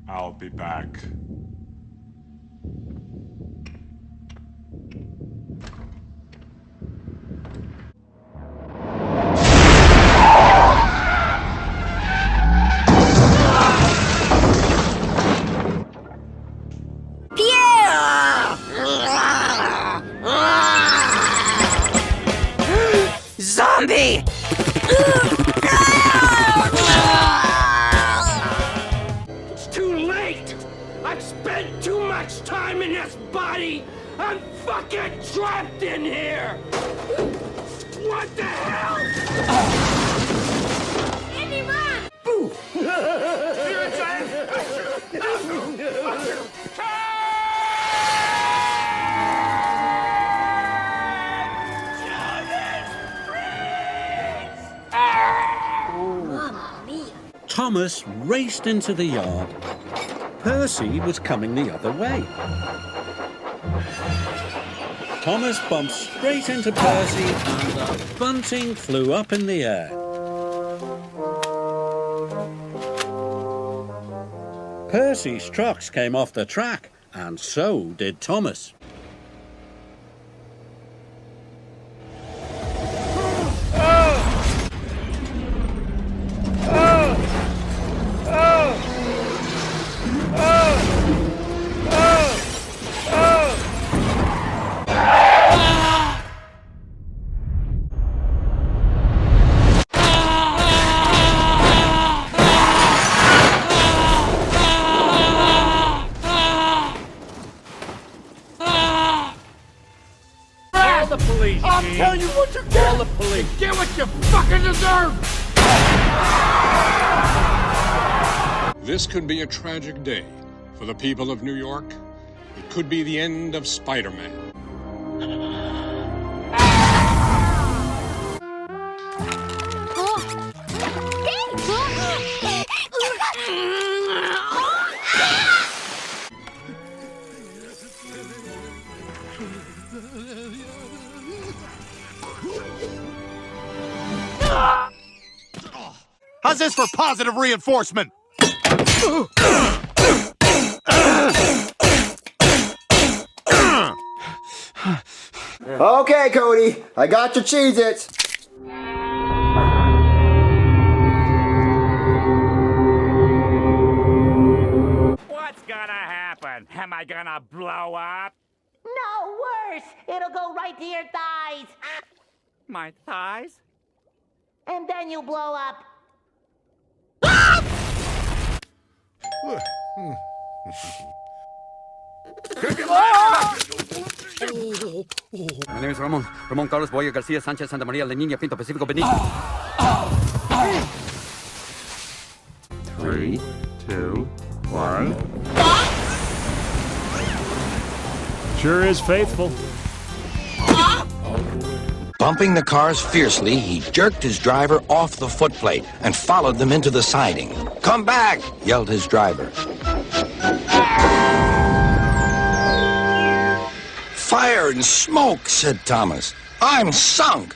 I'll be back. Zombie! It's too late! I've spent too much time in this body! I'm fucking trapped in here! What the hell? Andy, run! Thomas raced into the yard. Percy was coming the other way. Thomas bumped straight into Percy and the bunting flew up in the air. Percy's trucks came off the track, and so did Thomas. The police, I'll tell you what you get! Call the police! Get what you fucking deserve! This could be a tragic day for the people of New York. It could be the end of Spider-Man. How's this for positive reinforcement? Okay, Cody, I got your Cheez-Its. What's gonna happen? Am I gonna blow up? No, worse! It'll go right to your thighs. My thighs? And then you blow up. My name is Ramon. Ramon Carlos Boyer Garcia Sanchez Santa Maria La Niña Pinto Pacifico Benito. 3, 2, 1. Sure is faithful. Bumping the cars fiercely, he jerked his driver off the footplate and followed them into the siding. "Come back!" yelled his driver. "Fire and smoke," said Thomas. "I'm sunk."